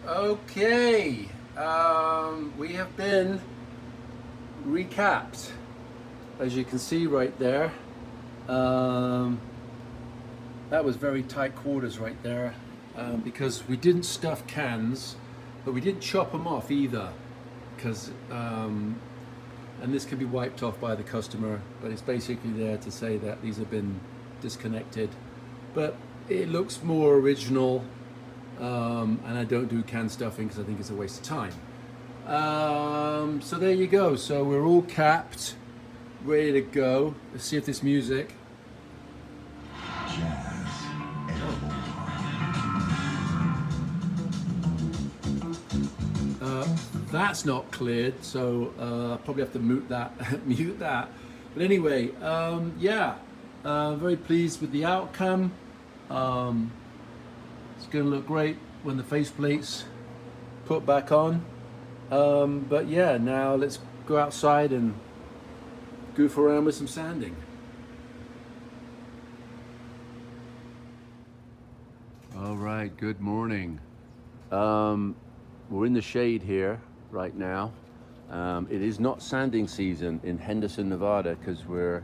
Okay, we have been recapped, as you can see right there. Um, that was very tight quarters right there, because we didn't stuff cans, but we didn't chop them off either, because and this can be wiped off by the customer, but it's basically there to say that these have been disconnected. But it looks more original. And I don't do can stuffing because I think it's a waste of time. So there you go. So we're all capped, ready to go. Let's see if this music. That's not cleared, so probably have to mute that. Mute that. But anyway, yeah, very pleased with the outcome. It's going to look great when the faceplate's put back on. But yeah, now let's go outside and goof around with some sanding. All right, good morning. We're in the shade here right now. It is not sanding season in Henderson, Nevada, because we're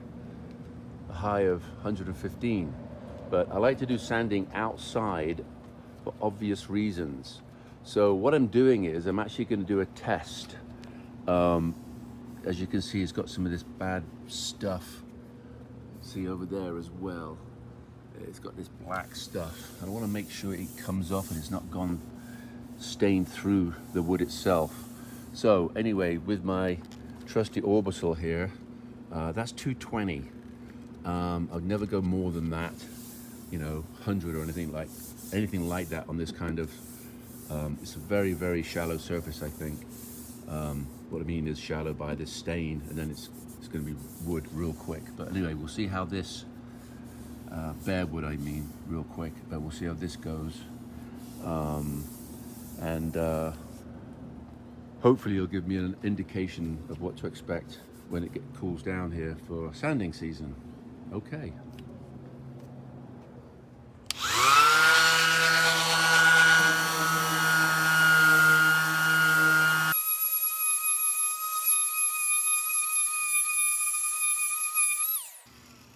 a high of 115. But I like to do sanding outside for obvious reasons. So what I'm doing is I'm actually going to do a test. As you can see, it's got some of this bad stuff. See over there as well. It's got this black stuff. I want to make sure it comes off and it's not gone stained through the wood itself. So anyway, with my trusty orbital here, that's 220. I'd never go more than that, 100 or anything like that on this kind of, it's a very, very shallow surface, I think. What I mean is shallow by this stain, and then it's going to be wood real quick. But anyway, we'll see how this, bare wood I mean, real quick, but we'll see how this goes. And hopefully you'll give me an indication of what to expect when it cools down here for sanding season. Okay.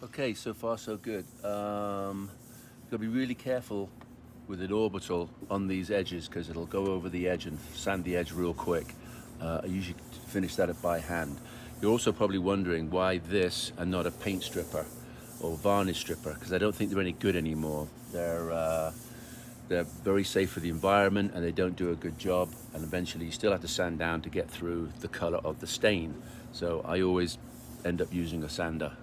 Okay, so far so good. Gotta be really careful with an orbital on these edges because it'll go over the edge and sand the edge real quick. I usually finish that by hand. You're also probably wondering why this and not a paint stripper or varnish stripper, because I don't think they're any good anymore. They're very safe for the environment and they don't do a good job, and eventually you still have to sand down to get through the color of the stain. So I always end up using a sander.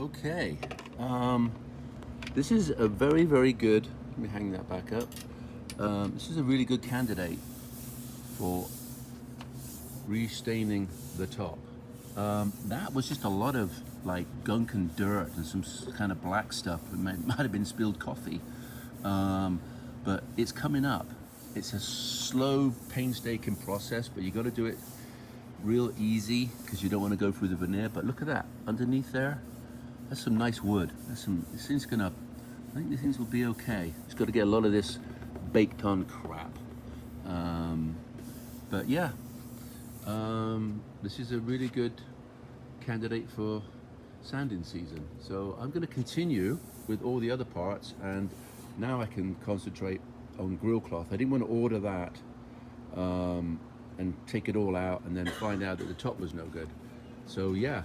Okay, this is a very, very good, let me hang that back up. This is a really good candidate for restaining the top. That was just a lot of like gunk and dirt and some kind of black stuff. It might have been spilled coffee, but it's coming up. It's a slow, painstaking process, but you got to do it real easy because you don't want to go through the veneer. But look at that, underneath there. That's some nice wood. This thing's I think these things will be okay. Just got to get a lot of this baked on crap. But yeah, this is a really good candidate for sanding season. So I'm going to continue with all the other parts, and now I can concentrate on grill cloth. I didn't want to order that and take it all out and then find out that the top was no good. So yeah.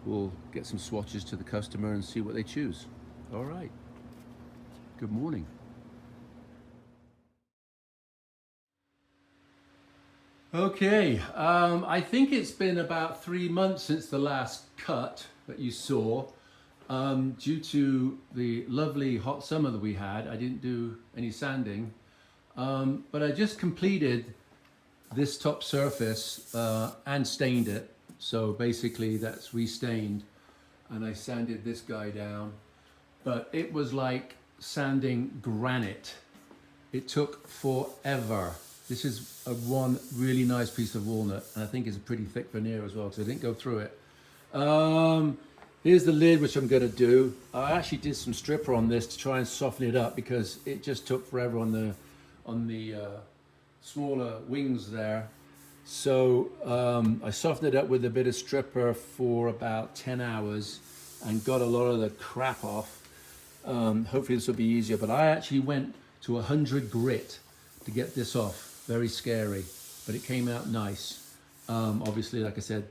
We'll get some swatches to the customer and see what they choose. All right. Good morning. Okay, I think it's been about 3 months since the last cut that you saw. Due to the lovely hot summer that we had, I didn't do any sanding, but I just completed this top surface and stained it. So basically that's restained, and I sanded this guy down, but it was like sanding granite. It took forever. This is one really nice piece of walnut, and I think it's a pretty thick veneer as well, because I didn't go through it. Here's the lid, which I'm going to do. I actually did some stripper on this to try and soften it up, because it just took forever on the smaller wings there. So I softened it up with a bit of stripper for about 10 hours and got a lot of the crap off. Hopefully this will be easier, but I actually went to 100 grit to get this off. Very scary, but it came out nice. Obviously, like I said,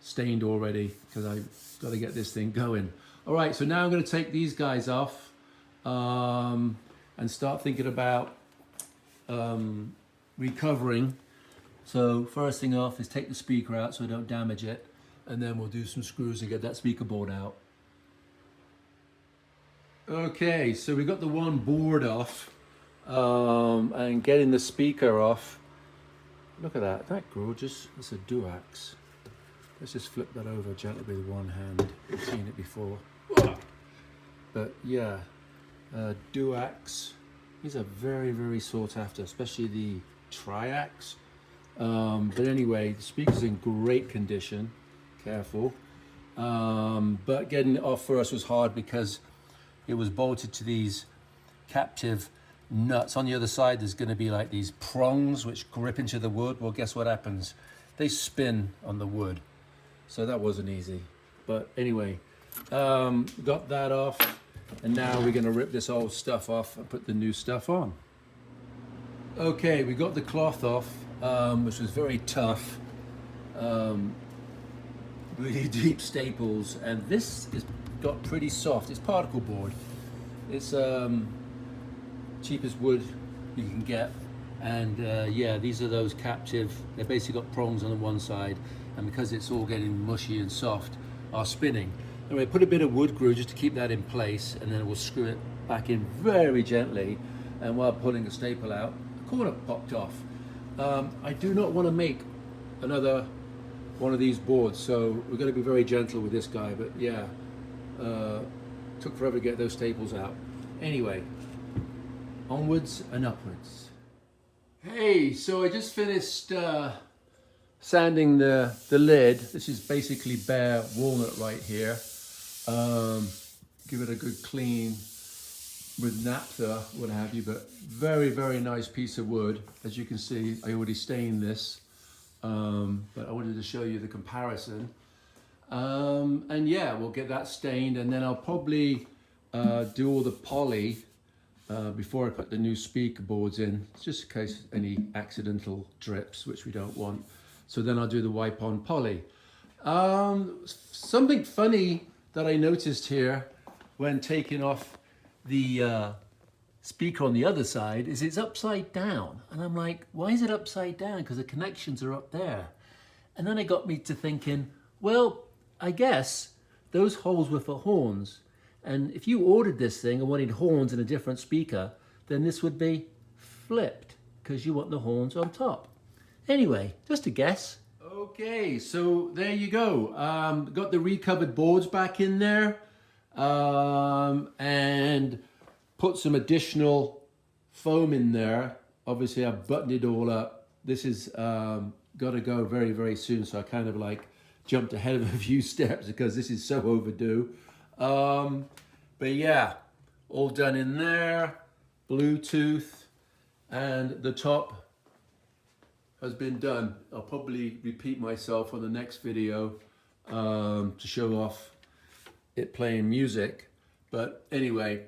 stained already, because I've got to get this thing going. All right, so now I'm going to take these guys off and start thinking about recovering. So first thing off is take the speaker out so I don't damage it, and then we'll do some screws and get that speaker board out. Okay, so we got the one board off and getting the speaker off. Look at that, isn't that gorgeous? It's a Duax. Let's just flip that over gently with one hand. I've seen it before. But yeah, Duax. These are very, very sought after, especially the Triax. But anyway, the speaker's in great condition. Careful. But getting it off for us was hard because it was bolted to these captive nuts. On the other side, there's going to be like these prongs which grip into the wood. Well, guess what happens? They spin on the wood. So that wasn't easy. But anyway, got that off. And now we're going to rip this old stuff off and put the new stuff on. Okay, we got the cloth off, which was very tough. Really deep staples. And this is got pretty soft. It's particle board. It's cheapest wood you can get. And yeah, these are those captive. They basically got prongs on the one side. And because it's all getting mushy and soft, are spinning. Anyway, put a bit of wood glue just to keep that in place, and then we'll screw it back in very gently. And while pulling the staple out, the corner popped off. I do not want to make another one of these boards, so we're going to be very gentle with this guy. But yeah, took forever to get those staples out. Anyway, onwards and upwards. Hey, so I just finished sanding the lid. This is basically bare walnut right here. Give it a good clean with naphtha, what have you, but very, very nice piece of wood. As you can see, I already stained this, but I wanted to show you the comparison. And yeah, we'll get that stained, and then I'll probably do all the poly before I put the new speaker boards in, just in case any accidental drips, which we don't want. So then I'll do the wipe on poly. Something funny that I noticed here when taking off the speaker on the other side is it's upside down. And I'm like, why is it upside down? Because the connections are up there. And then it got me to thinking, well, I guess those holes were for horns. And if you ordered this thing and wanted horns in a different speaker, then this would be flipped because you want the horns on top. Anyway, just a guess. Okay, so there you go. Got the recovered boards back in there, and put some additional foam in there. Obviously, I've buttoned it all up. This is got to go very, very soon, so I kind of like jumped ahead of a few steps because this is so overdue. But yeah, all done in there. Bluetooth, and the top has been done. I'll probably repeat myself on the next video to show off it playing music. But anyway,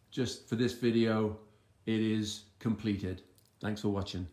just for this video, it is completed. Thanks for watching.